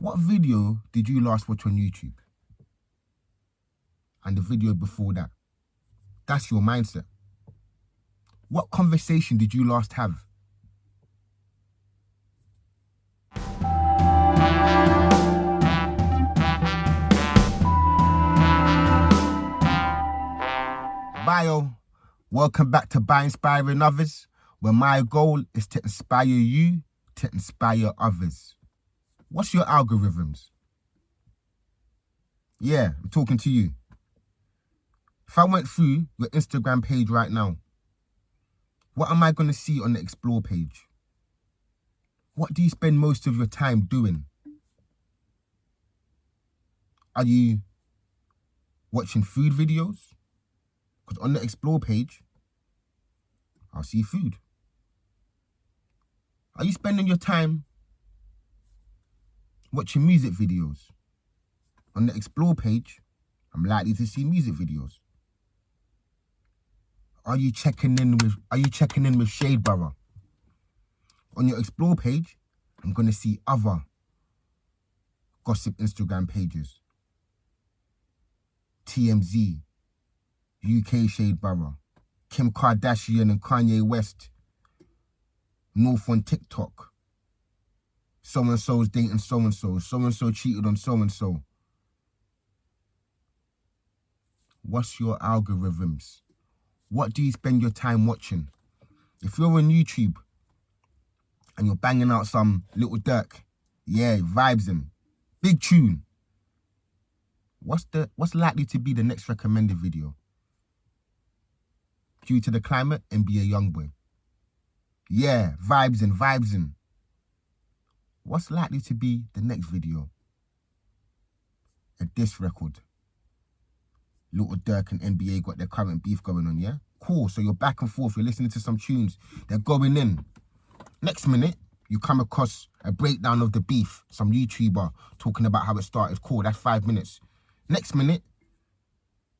What video did you last watch on YouTube? And the video before that? That's your mindset. What conversation did you last have? Bio, welcome back to By Inspiring Others, where my goal is to inspire you to inspire others. What's your algorithms? Yeah, I'm talking to you. If I went through your Instagram page right now, what am I going to see on the Explore page? What do you spend most of your time doing? Are you watching food videos? Because on the Explore page, I'll see food. Are you spending your time watching music videos? On the Explore page, I'm likely to see music videos. Are you checking in with Shade Borough? On your Explore page, I'm going to see other gossip Instagram pages. TMZ, UK Shade Borough, Kim Kardashian and Kanye West, North on TikTok, so-and-so's dating so-and-so, so-and-so cheated on so-and-so. What's your algorithms? What do you spend your time watching? If you're on YouTube and you're banging out some Little Durk, yeah, vibes him, big tune, what's likely to be the next recommended video? Due to the climate, NBA Youngboy. Yeah, vibes in. What's likely to be the next video? A diss record. Little Durk and NBA got their current beef going on, yeah? Cool, so you're back and forth, you're listening to some tunes, they're going in. Next minute, you come across a breakdown of the beef, some YouTuber talking about how it started. Cool, that's 5 minutes. Next minute,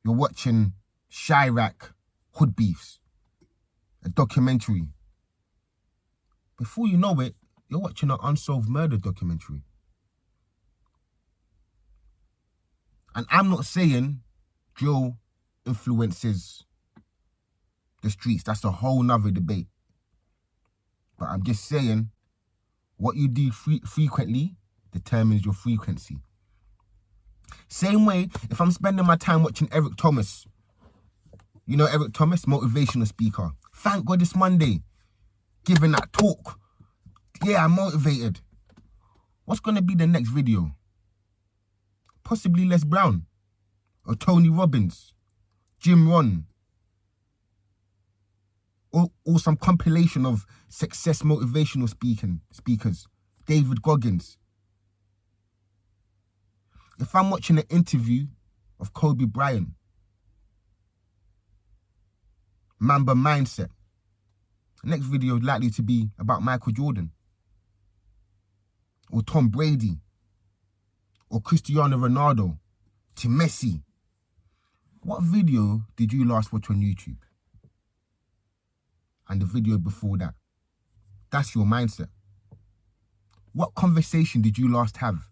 you're watching Chirac Hood Beefs, a documentary. Before you know it, you're watching an unsolved murder documentary. And I'm not saying drill influences the streets. That's a whole nother debate. But I'm just saying, what you do frequently determines your frequency. Same way, if I'm spending my time watching Eric Thomas, you know Eric Thomas, motivational speaker. Thank God it's Monday. Giving that talk. Yeah, I'm motivated. What's going to be the next video? Possibly Les Brown. Or Tony Robbins. Jim Rohn. Or some compilation of success motivational speakers. David Goggins. If I'm watching an interview of Kobe Bryant, Mamba Mindset, the next video is likely to be about Michael Jordan, or Tom Brady, or Cristiano Ronaldo, to Messi. What video did you last watch on YouTube? And the video before that? That's your mindset. What conversation did you last have?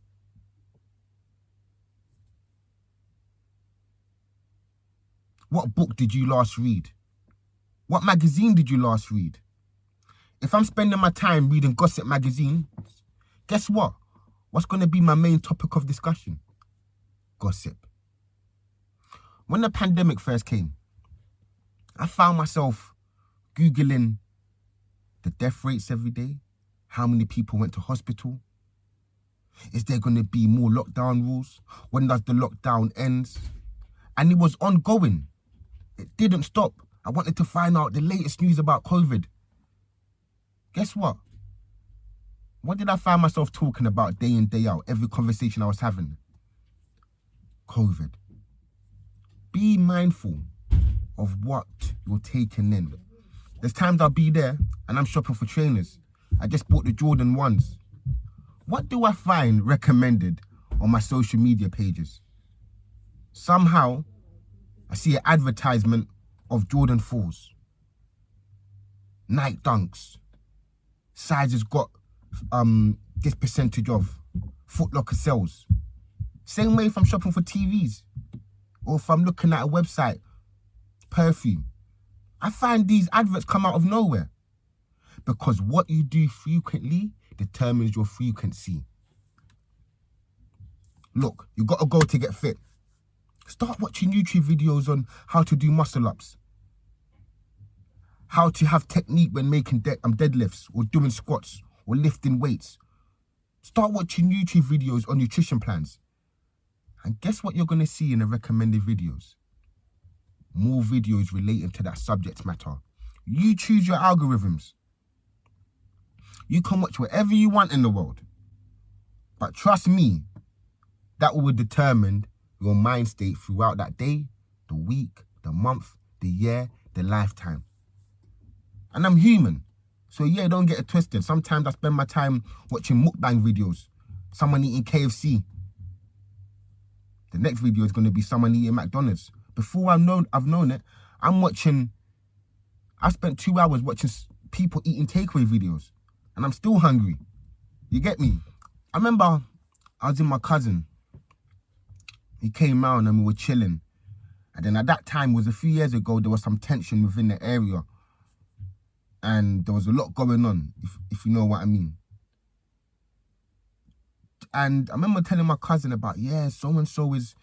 What book did you last read? What magazine did you last read? If I'm spending my time reading gossip magazines, guess what? What's going to be my main topic of discussion? Gossip. When the pandemic first came, I found myself Googling the death rates every day, how many people went to hospital. Is there going to be more lockdown rules? When does the lockdown end? And it was ongoing. It didn't stop. I wanted to find out the latest news about COVID. Guess what? What did I find myself talking about day in, day out? Every conversation I was having? COVID. Be mindful of what you're taking in. There's times I'll be there and I'm shopping for trainers. I just bought the Jordan 1s. What do I find recommended on my social media pages? Somehow, I see an advertisement of Jordan 4s. Nike Dunks. Sizes got this percentage of Foot Locker sells. Same way if I'm shopping for TVs or if I'm looking at a website, perfume. I find these adverts come out of nowhere because what you do frequently determines your frequency. Look, you got to go to get fit. Start watching YouTube videos on how to do muscle ups, how to have technique when making deadlifts or doing squats or lifting weights. Start watching YouTube videos on nutrition plans. And guess what you're going to see in the recommended videos? More videos relating to that subject matter. You choose your algorithms. You can watch whatever you want in the world. But trust me, that will determine your mind state throughout that day, the week, the month, the year, the lifetime. And I'm human. So yeah, don't get it twisted. Sometimes I spend my time watching mukbang videos. Someone eating KFC. The next video is going to be someone eating McDonald's. Before I've known it, I spent 2 hours watching people eating takeaway videos. And I'm still hungry. You get me? I remember I was with my cousin. He came round and we were chilling. And then at that time, it was a few years ago, there was some tension within the area. And there was a lot going on, if you know what I mean. And I remember telling my cousin about, yeah, so-and-so is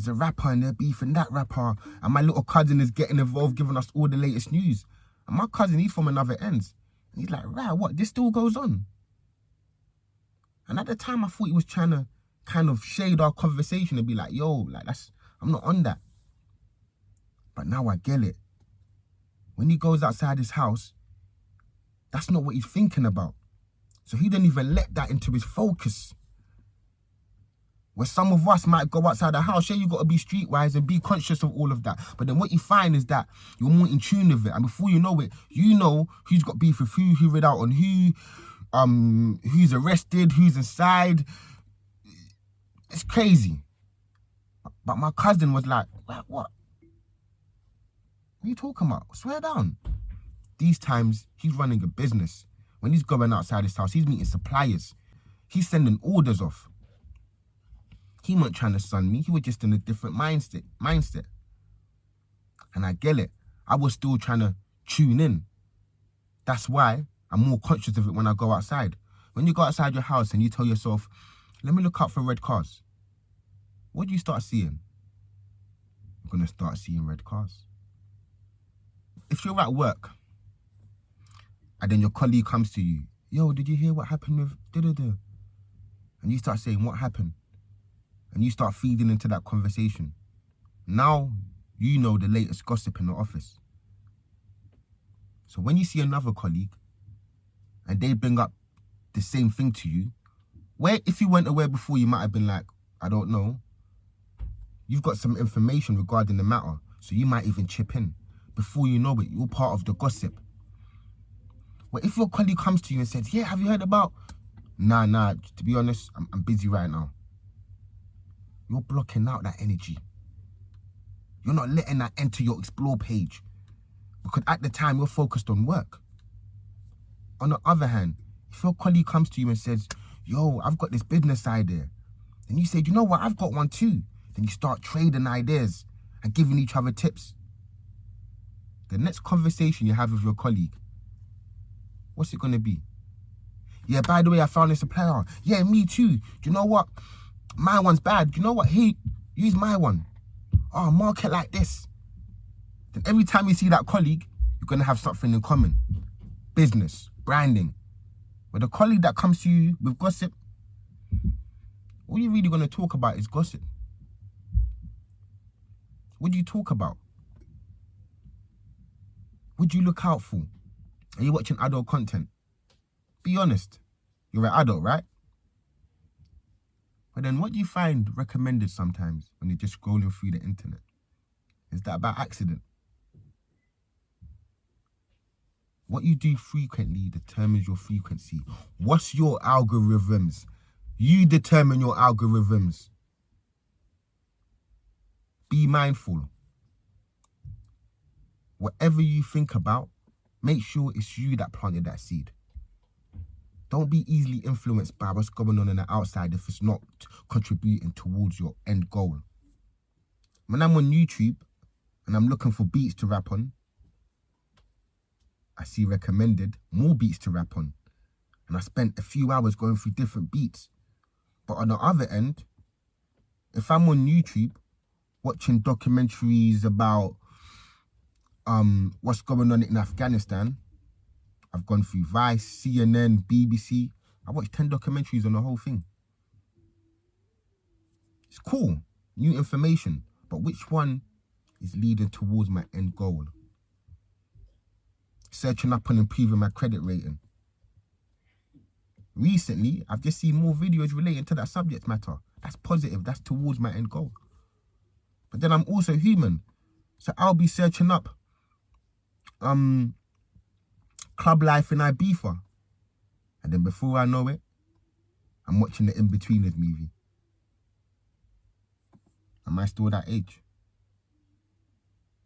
a rapper and they're beefing that rapper. And my little cousin is getting involved, giving us all the latest news. And my cousin, he's from another end. And he's like, right, what? This still goes on? And at the time, I thought he was trying to kind of shade our conversation and be like, yo, like I'm not on that. But now I get it. When he goes outside his house, that's not what he's thinking about. So he didn't even let that into his focus. Where some of us might go outside the house, yeah, you got to be streetwise and be conscious of all of that. But then what you find is that you're more in tune with it. And before you know it, you know who's got beef with who read out on who's arrested, who's inside. It's crazy. But my cousin was like, what? What are you talking about? Swear down. These times, he's running a business. When he's going outside his house, he's meeting suppliers. He's sending orders off. He wasn't trying to sun me. He was just in a different mindset. And I get it. I was still trying to tune in. That's why I'm more conscious of it when I go outside. When you go outside your house and you tell yourself, let me look out for red cars. What do you start seeing? You're going to start seeing red cars. If you're at work and then your colleague comes to you, yo, did you hear what happened with da-da-da? And you start saying, what happened? And you start feeding into that conversation. Now you know the latest gossip in the office. So when you see another colleague and they bring up the same thing to you, where if you weren't aware before, you might have been like, I don't know. You've got some information regarding the matter, so you might even chip in. Before you know it, you're part of the gossip. Well, if your colleague comes to you and says, yeah, have you heard about... Nah, to be honest, I'm busy right now. You're blocking out that energy. You're not letting that enter your explore page. Because at the time, you're focused on work. On the other hand, if your colleague comes to you and says, yo, I've got this business idea. Then you say, you know what, I've got one too. Then you start trading ideas and giving each other tips. The next conversation you have with your colleague, what's it going to be? Yeah, by the way, I found this supplier. Yeah, me too. Do you know what? My one's bad. Do you know what? Hey, use my one. Oh, market like this. Then every time you see that colleague, you're going to have something in common. Business, branding. But the colleague that comes to you with gossip, all you're really going to talk about is gossip. What do you talk about? What do you look out for? Are you watching adult content? Be honest. You're an adult, right? But then what do you find recommended sometimes when you're just scrolling through the internet? Is that by accident? What you do frequently determines your frequency. What's your algorithms? You determine your algorithms. Be mindful. Whatever you think about, make sure it's you that planted that seed. Don't be easily influenced by what's going on the outside if it's not contributing towards your end goal. When I'm on YouTube and I'm looking for beats to rap on, I see recommended more beats to rap on. And I spent a few hours going through different beats. But on the other end, if I'm on YouTube watching documentaries about what's going on in Afghanistan, I've gone through Vice, CNN, BBC. I watched 10 documentaries on the whole thing. It's cool, new information, but which one is leading towards my end goal? Searching up and improving my credit rating. Recently, I've just seen more videos relating to that subject matter. That's positive, that's towards my end goal. But then I'm also human, so I'll be searching up club life in Ibiza. And then before I know it, I'm watching the In-Betweeners movie. Am I still that age?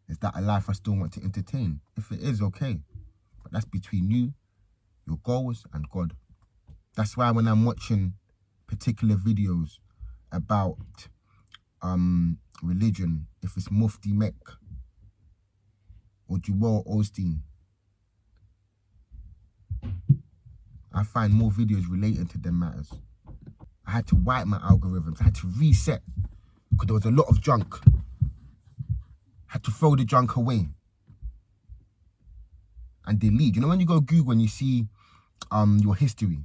Is that a life I still want to entertain? If it is, okay. But that's between you, your goals, and God. That's why when I'm watching particular videos about religion, if it's Mufti Mek or Joel Osteen, I find more videos relating to them matters. I had to wipe my algorithms. I had to reset because there was a lot of junk. I had to throw the junk away and delete. You know when you go Google and you see your history,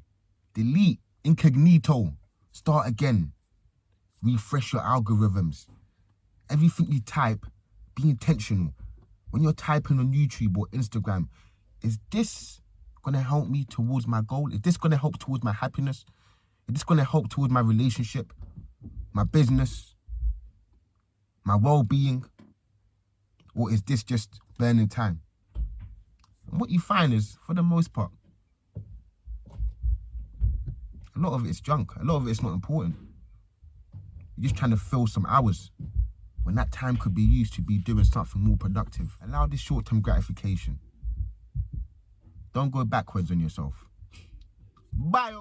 delete, incognito, start again, refresh your algorithms. Everything you type, be intentional. When you're typing on YouTube or Instagram, is this going to help me towards my goal? Is this going to help towards my happiness? Is this going to help towards my relationship, my business, my well-being? Or is this just burning time? And what you find is, for the most part, a lot of it is junk. A lot of it is not important. You're just trying to fill some hours when that time could be used to be doing something more productive. Allow this short-term gratification. Don't go backwards on yourself. Bye.